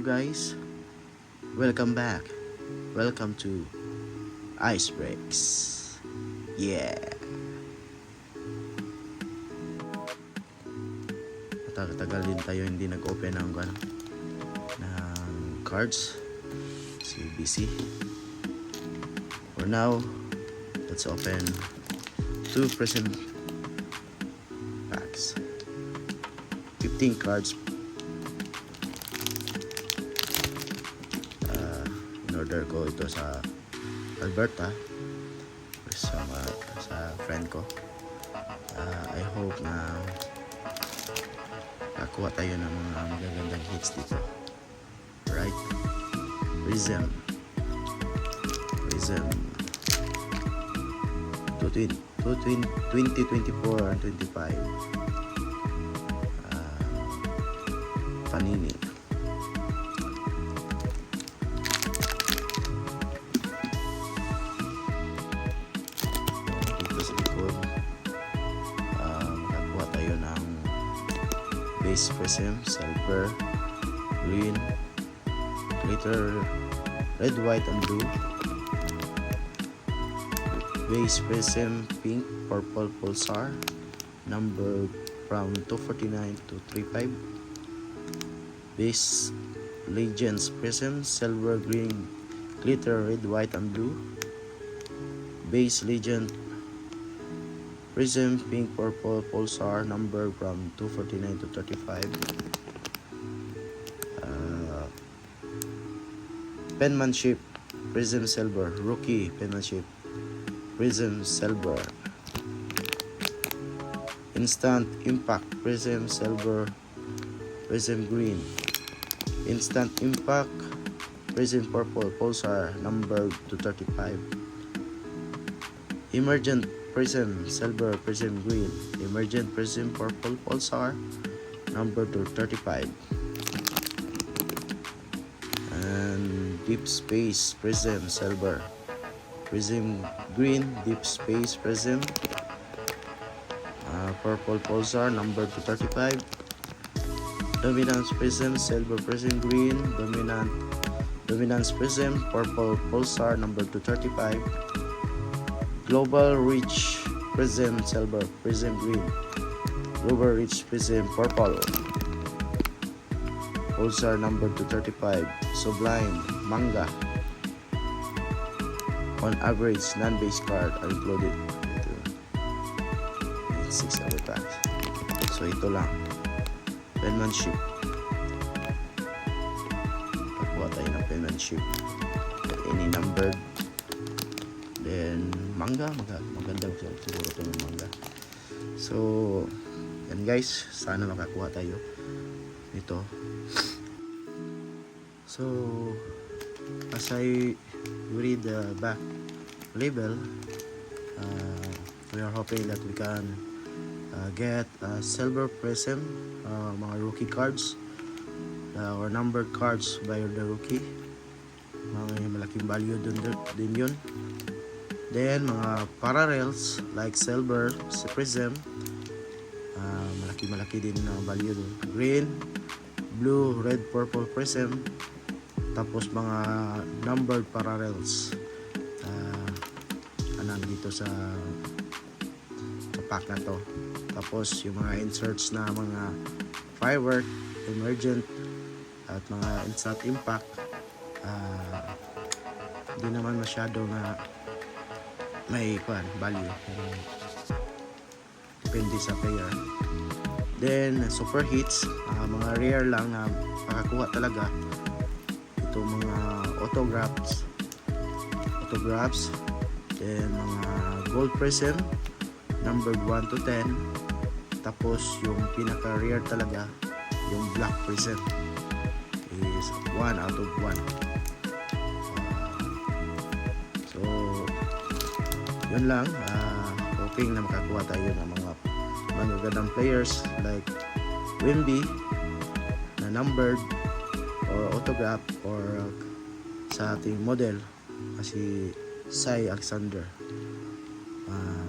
guys, welcome back. Welcome to Ice Breaks. Yeah. Matagal din tayo hindi nag-open ng cards. Si busy. For now, let's open 2 present packs. 15 cards. In-order ko ito sa Alberta sa friend ko. I hope na nakuha tayo ng mga magagandang hits dito. Right? Prism 2024 and 25. Panini. Dito sa likod, makakuha tayo ng base prism, silver, green, glitter, red, white, and blue. Base prism, pink, purple, pulsar, number from 249 to 35. Base legends prism, silver, green, glitter, red, white, and blue. Base legend prism, pink, purple, pulsar, number from 249 to 35. Penmanship prism, silver, rookie penmanship prism, silver. Instant impact prism, silver, prism, green. Instant impact prism, purple, pulsar, number to 35. Emergent prism, silver, prism, green. Emergent prism, purple, pulsar, number to 35. And deep space prism, silver, prism, green, deep space prism, purple, pulsar, number to 35. Dominance prism, silver, prism, green. Dominance prism, purple, pulsar, number to 35. Global reach prism, silver, prism, green. Global reach prism, purple, pulsar, number to 35. Sublime manga. On average, non-base card are included. It's 6 other packs. So ito lang. Penmanship. Pagkuha tayo ng penmanship. Any numbered. Then manga. Maganda siguro ito ng manga. So yan guys. Sana makakuha tayo nito. So as I read the back label, we are hoping that we can get silver prism, mga rookie cards, or numbered cards by the rookie. Mga malaking value din yun. Then mga parallels like silver prism, malaki din value dun. Green, blue, red, purple prism. Tapos mga numbered parallels dito sa pack na to. Tapos yung mga inserts na mga firework, emergent, at mga instant impact, hindi naman masyado na may value. Depende sa player. Then super hits, mga rare lang na makakuha talaga. Ito mga autographs, then mga gold prism, numbered 1 to 10. Tapos yung pinaka rare talaga, yung black prism is 1 out of 1. So yun lang. Hoping na makakuha tayo ng mga magagandang players like Wimby na numbered or autograph, or sa ating model kasi Sai Alexander.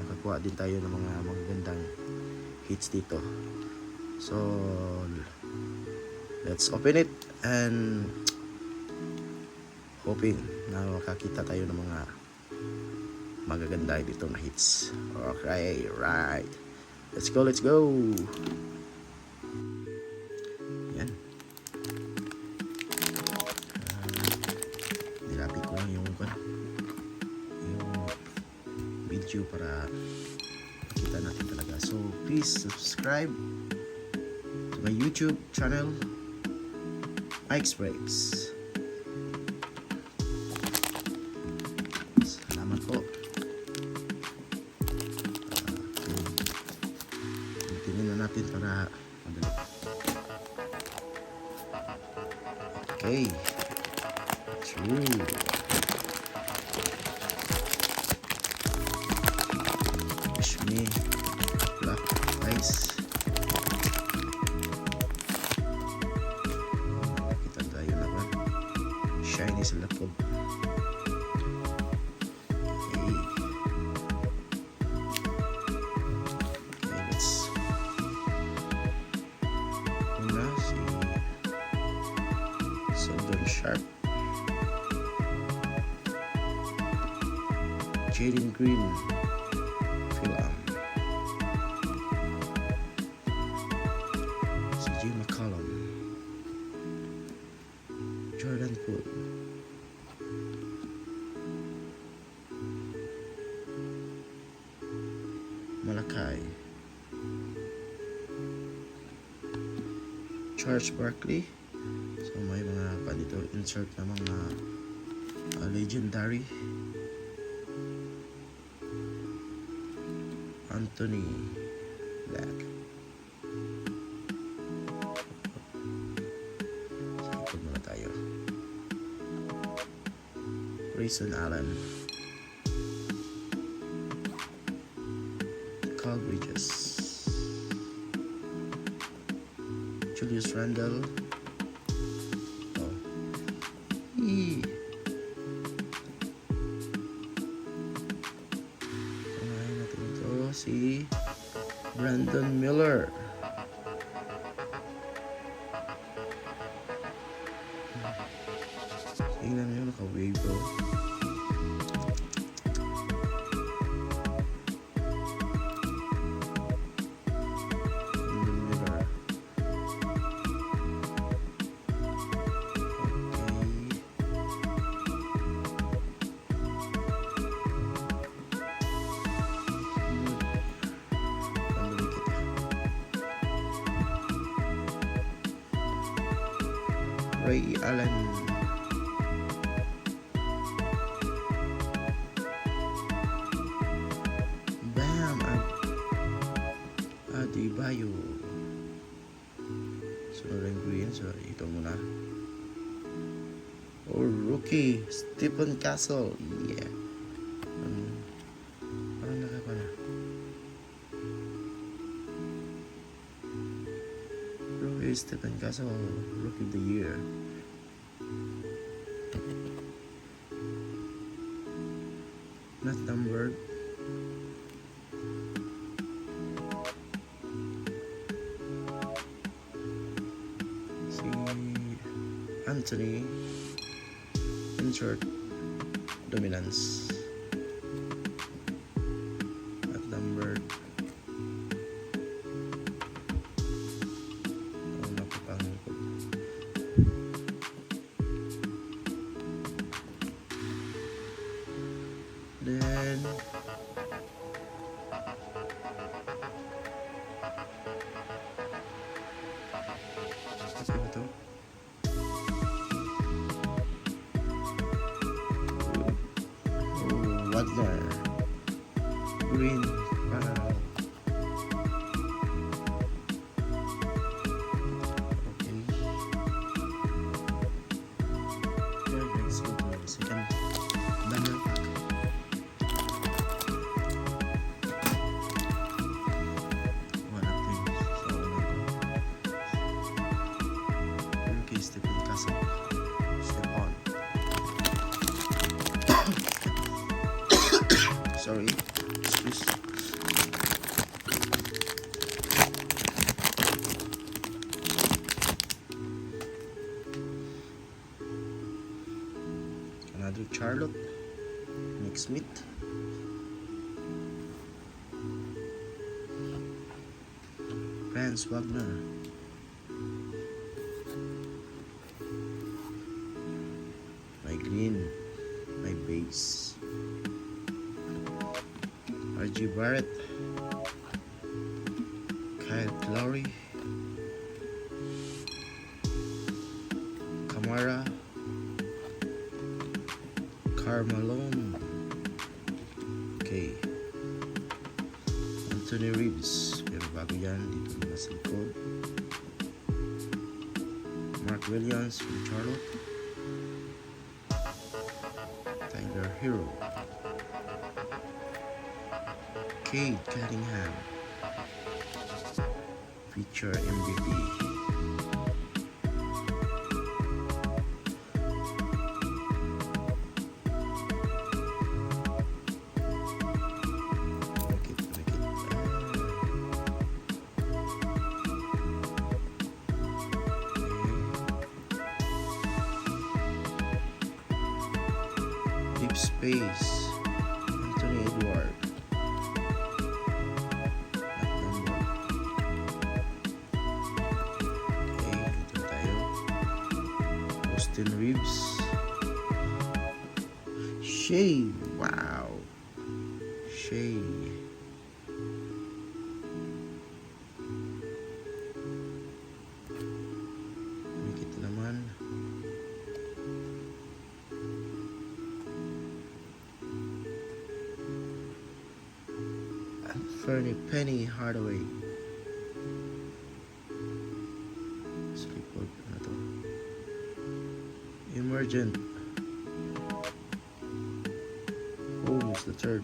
Kakuha din tayo ng mga magagandang hits dito. So let's open it and hoping na makakita tayo ng mga magaganda dito na hits. Okay, right. Let's go, let's go. Yan. Nilapit ko lang yung video para makita natin talaga. So, please subscribe to my YouTube channel, Mike's Breaks. Salamat po. Tingnan na natin para madali. Okay. True. Wish me luck, guys. Kita tayo na ba? Shiny sa laptop. Okay. Okay, let's una si Southern Sharp, Jaden Green, Philam, CJ McCollum, Jordan Poole, Malakai, Charles Barkley. So may mga pa dito insert na mga legendary. Anthony Black. So, ikot muna tayo. Grayson Allen, Carl Bridges, Julius Randle. Oh. Eee. Kumain natin ito si Brandon Miller. Tingnan nyo, naka-wave bro. Brandon Miller. Okay. Ray Allen, Bam Adebayo. Sunod ang green, so ito muna. Oh, rookie Stephen Castle. Yeah. Parang nakapala. Rookie Stephen Castle, Rookie of the Year. Not numbered. Si Anthony, insert dominance. Not numbered. Oh, napapangkot. Then apa ba to? Oh, Wadler Green para okay. Yeah guys, go to the second banner pack. Stephen Castle, Stepan. Sorry, excuse. Charlotte, Nick Smith, Franz Wagner, my green, my base, RG Barrett, Kyle Lowry, Kamara, Carmalone, okay, Anthony Reeves, pero bago yan, dito na sa likod, Mark Williams from Charlotte, Tyler Hero, Cade Cunningham, feature MVP, deep space, Anthony Edward, not number, okay, dito tayo, Austin Reeves, Shea, wow, Shea, makita naman, Fernie Penny Hardaway, sa likod, ano to, Emergent, Holmes the third,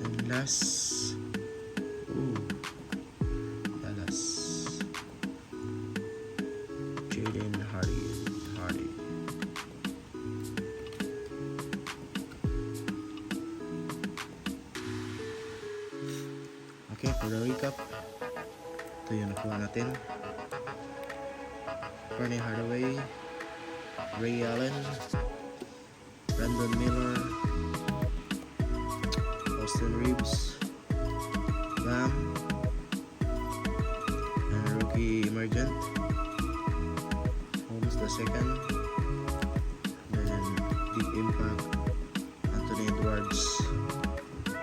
and last, ooh, Dallas, Jaden Hardy, okay, for the recap, ito yung nakuha natin, Fernie Hardaway, Ray Allen, Brandon Miller, Austin Reeves, Bam, and rookie Emergent, Holmes the second, then Deep Impact, Anthony Edwards,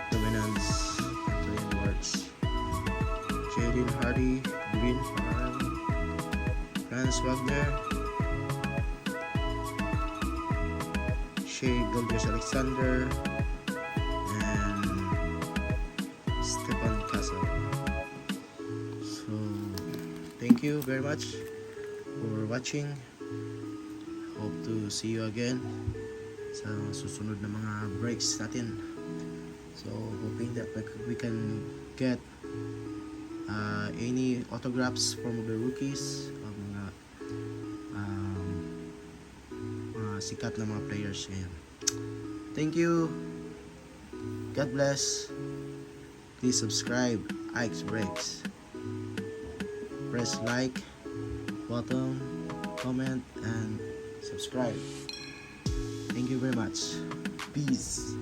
Dominance, Anthony Edwards, Jaden Hardy, Green Farm, Franz Wagner, Shea Gilgeous-Alexander, and Stephen Castle. So, thank you very much for watching. Hope to see you again sa susunod na mga breaks natin. So, hoping that we can get any autographs from the rookies, mga sikat na mga players ngayon. Thank you. God bless. Please subscribe, Ike's Breaks. Press like button, comment, and subscribe. Thank you very much. Peace.